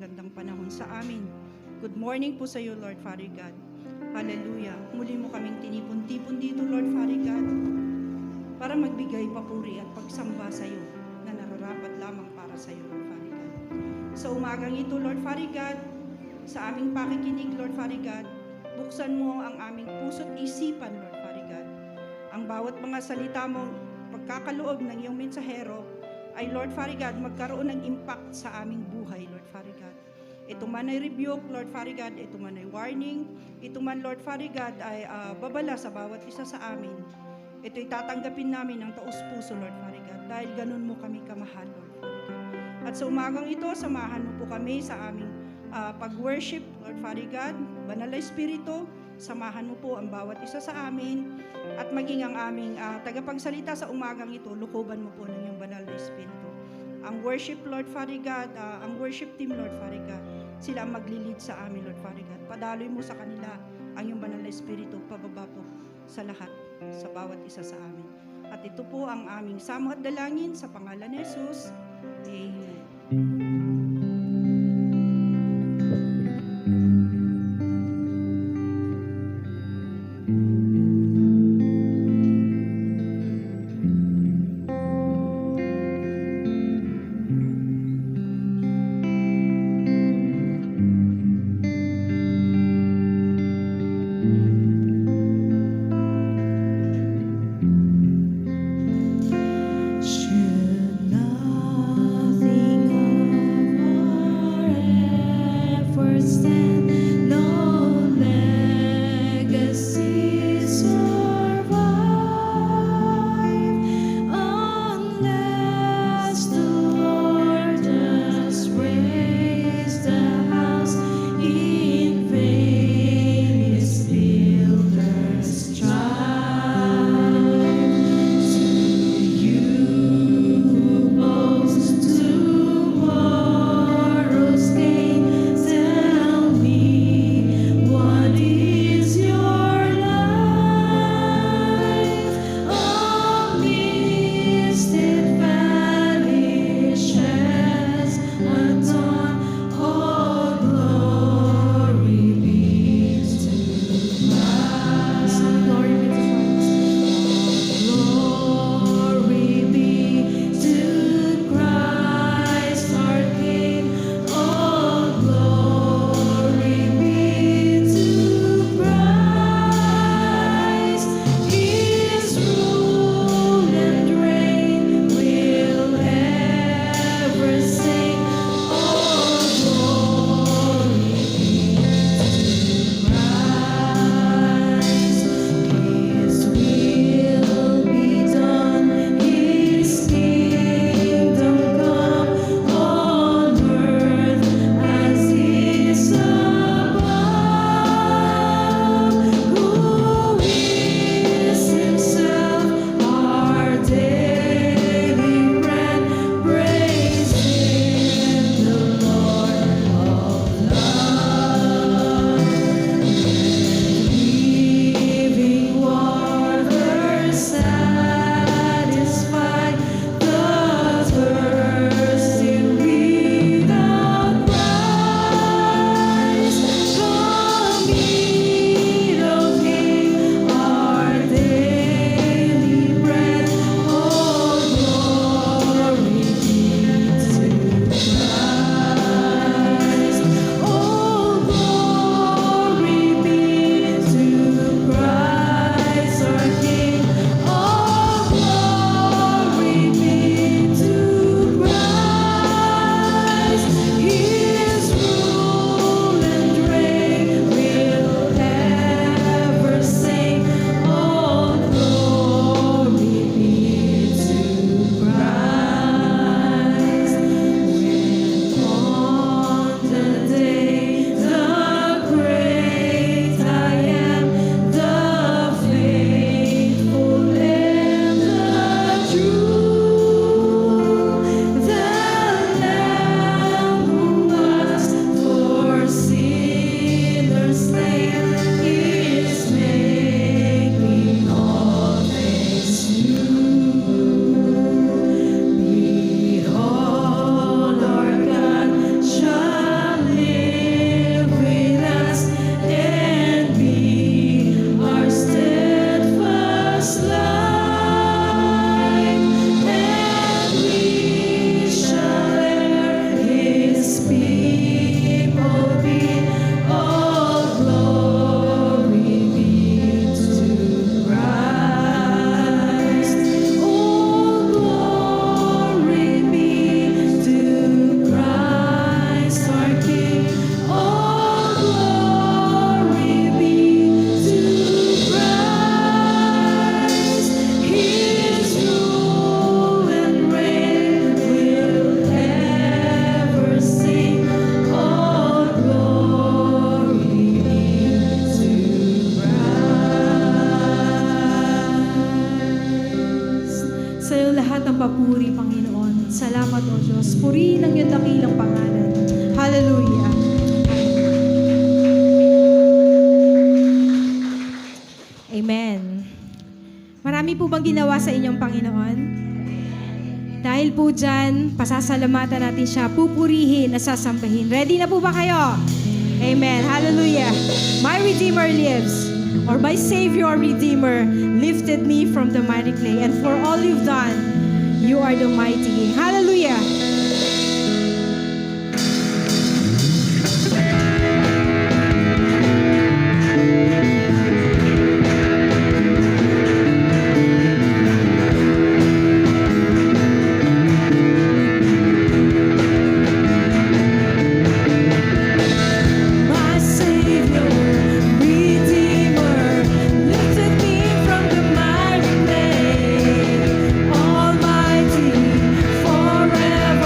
magandang panahon sa amin. Good morning po sa iyo, Lord Father God. Hallelujah. Muli mo kaming tinipon-tipon dito, Lord Father God, para magbigay papuri at pagsamba sa iyo na nararapat lamang para sa iyo, Lord Father God. Sa umagang ito, Lord Father God, sa aming pakikinig, Lord Father God, buksan mo ang aming puso't isipan, Lord Father God. Ang bawat mga salita mo, pagkakaloob ng iyong mensahero, ay Lord Father God, magkaroon ng impact sa aming buhay, Lord Father God. Ito man ay rebuke, Lord Father God, ito man ay warning, ito man, Lord Father God, ay babala sa bawat isa sa amin. Ito'y tatanggapin namin ng taos-puso, Lord Father God, dahil ganun mo kami kamahal, Lord Father God. At sa umagang ito, samahan mo po kami sa aming pag-worship, Lord Father God, Banal na Espiritu, samahan mo po ang bawat isa sa amin at maging ang aming tagapagsalita sa umagang ito, lukuban mo po ng iyong Banal na Espiritu. Ang worship, Lord Father God, ang worship team, Lord Father God, sila ang maglilid sa amin, Lord Father God. Padaloy mo sa kanila ang iyong Banal na Espiritu, pababa po sa lahat, sa bawat isa sa amin. At ito po ang aming samo at dalangin sa pangalan ni Jesus. Amen. Should nothing of Purihin ang iyong dakilang pangalan. Hallelujah. Amen. Marami po bang ginawa sa inyong Panginoon? Dahil po dyan, pasasalamatan natin siya, pupurihin at sasambahin. Ready na po ba kayo? Amen. Hallelujah. My Redeemer lives, or my Savior Redeemer lifted me from the miry clay, and for all you've done, you are the mighty King. Hallelujah. My Savior, Redeemer, lifted me from the miry clay, Almighty, forever.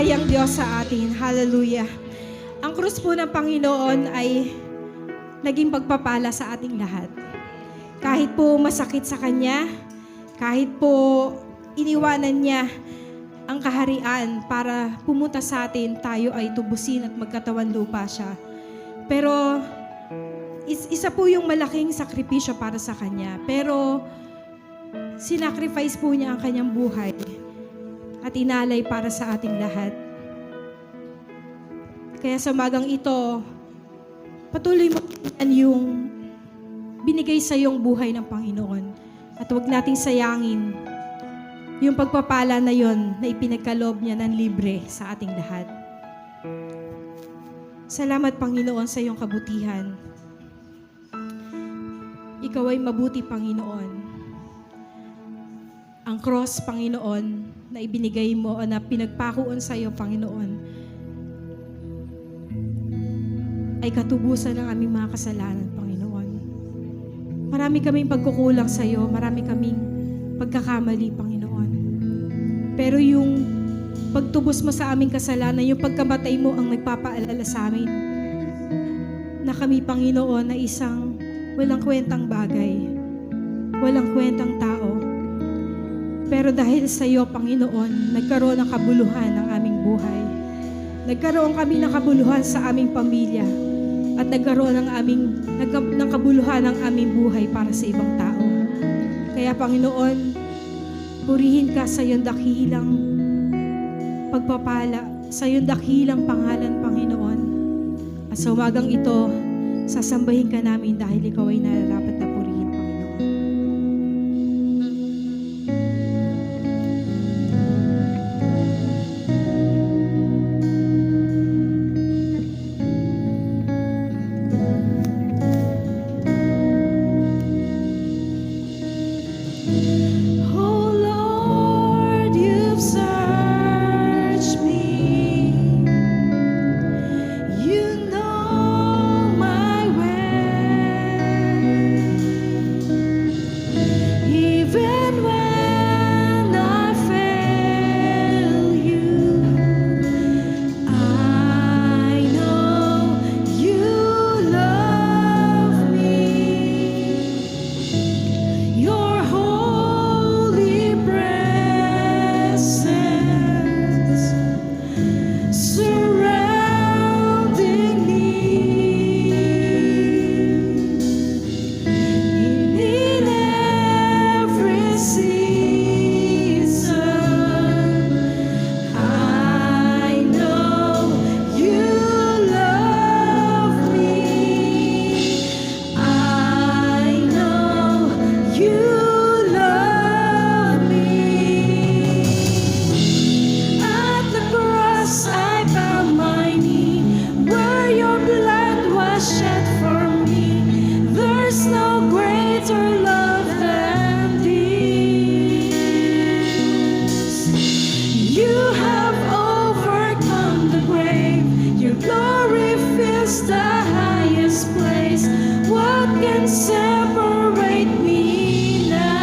mabiyayang Diyos sa atin. Hallelujah. Ang krus po ng Panginoon ay naging pagpapala sa ating lahat. Kahit po masakit sa Kanya, kahit po iniwanan niya ang kaharian para pumunta sa atin, tayo ay tubusin at magkatawan lupa siya. Pero isa po yung malaking sakripisyo para sa Kanya. Pero sinacrifice po niya ang Kanyang buhay at inalay para sa ating lahat. Kaya sa umagang ito, patuloy mo tingnan yung binigay sa iyong buhay ng Panginoon. At huwag nating sayangin yung pagpapala na yon na ipinagkaloob niya ng libre sa ating lahat. Salamat, Panginoon, sa iyong kabutihan. Ikaw ay mabuti, Panginoon. Ang cross, Panginoon, na ibinigay mo o na pinagpakuon sa iyo, Panginoon, ay katubusan ng aming mga kasalanan, Panginoon. Marami kaming pagkukulang sa iyo, marami kaming pagkakamali, Panginoon. Pero yung pagtubos mo sa aming kasalanan, yung pagkamatay mo ang nagpapaalala sa amin na kami, Panginoon, na isang walang kwentang bagay, walang kwentang tao. Pero dahil sa iyo, Panginoon, nagkaroon ng kabuluhan ng aming buhay. Nagkaroon kami ng kabuluhan sa aming pamilya at nagkaroon ng kabuluhan ng aming buhay para sa ibang tao. Kaya, Panginoon, purihin ka sa iyong dakilang pagpapala, sa iyong dakilang pangalan, Panginoon. At sa umagang ito, sasambahin ka namin dahil ikaw ay nararapat na purihin, Panginoon. Oh Lord, you've searched me. You know my way. Even when I fail you, I know you love me. Your holy presence surrounding me. In every season, I know you love me. I know you love me. At the cross I bow my knee, where your blood was shed for me. There's no greater love than this. You have overcome the grave. Your glory fills the highest place. What can separate me now?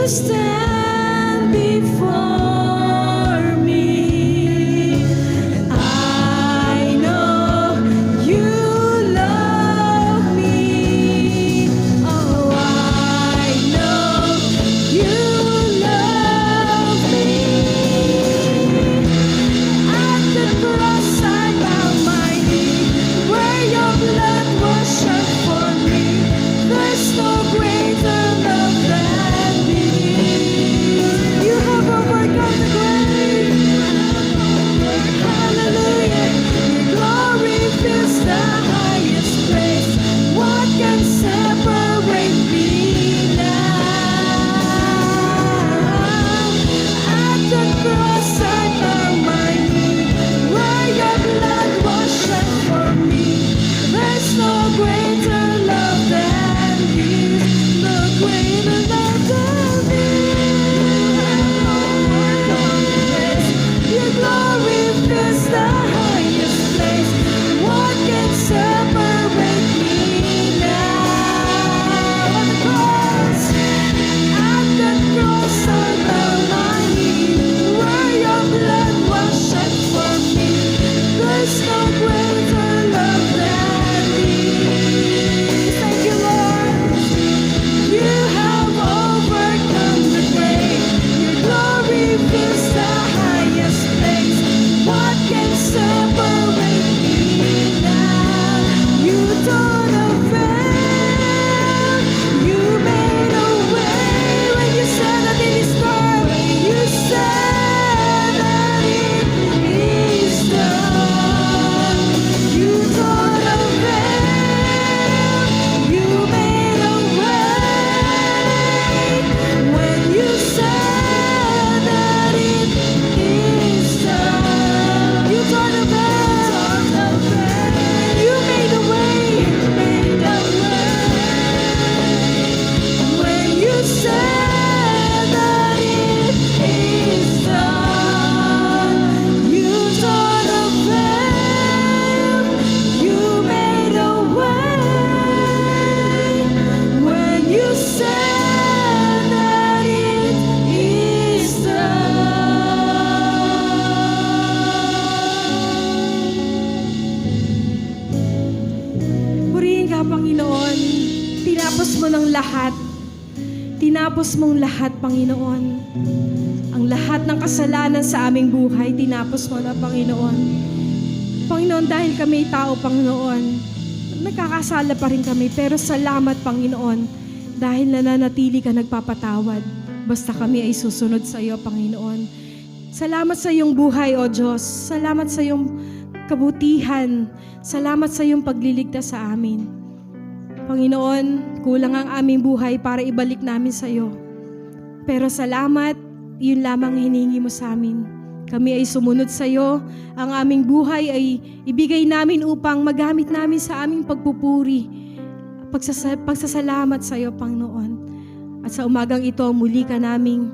you stand before me. I know you love me. Oh, I know you love me. At the cross I bow my knee, where your blood was shed for me. There's no greater love than this. You have overcome the grave. Hallelujah. Your glory fills the highest place. What can separate me now? At the cross I bow my knee, where your blood was shed for me. There's no greater love than this. No greater love than this. Your glory fills the highest place. What can separate me now? At the cross I bow my knee, where your blood was shed for me. There's no greater love than this. Thank you, Lord. You have overcome the grave. Your glory fills the highest place. What can separate me now? You don't avail. You made a way when you said that it is done. You said that it is done. You don't avail. You made a way when you said that it is done. You don't avail. You made a way. Made a way when you said that it is done. You don't avail. You made a way when you said that it is done. Purihin ka, Panginoon. Tinapos mo ng lahat. Tinapos mong lahat, Panginoon. Ang lahat ng kasalanan sa aming buhay, tinapos mo na, Panginoon. Panginoon, dahil kami tao, Panginoon, nagkakasala pa rin kami, pero salamat, Panginoon, dahil nananatili ka nagpapatawad. Basta kami ay susunod sa iyo, Panginoon. Salamat sa iyong buhay, O Diyos. Salamat sa iyong kabutihan. Salamat sa iyong pagliligtas sa amin. Panginoon, kulang ang aming buhay para ibalik namin sa iyo. Pero salamat, yun lamang hiningi mo sa amin. Kami ay sumunod sa iyo. Ang aming buhay ay ibigay namin upang magamit namin sa aming pagpupuri, pagsasalamat sa iyo, Panginoon. At sa umagang ito, muli ka naming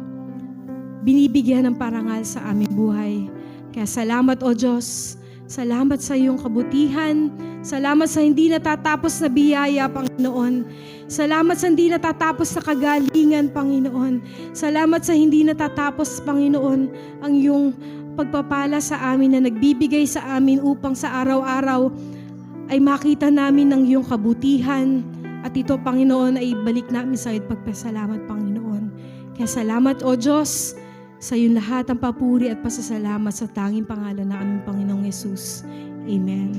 binibigyan ng parangal sa aming buhay. Kaya salamat, O Diyos. Salamat sa iyong kabutihan. Salamat sa hindi natatapos na biyaya, Panginoon. Salamat sa hindi natatapos na kagalingan, Panginoon. Salamat sa hindi natatapos, Panginoon, ang iyong pagpapala sa amin na nagbibigay sa amin upang sa araw-araw ay makita namin ng iyong kabutihan. At ito, Panginoon, ay balik namin sa iyo pagpasalamat, Panginoon. Kaya salamat, O Diyos, sa iyong lahat ang papuri at pasasalamat sa tanging pangalan ng aming Panginoong Yesus. Amen.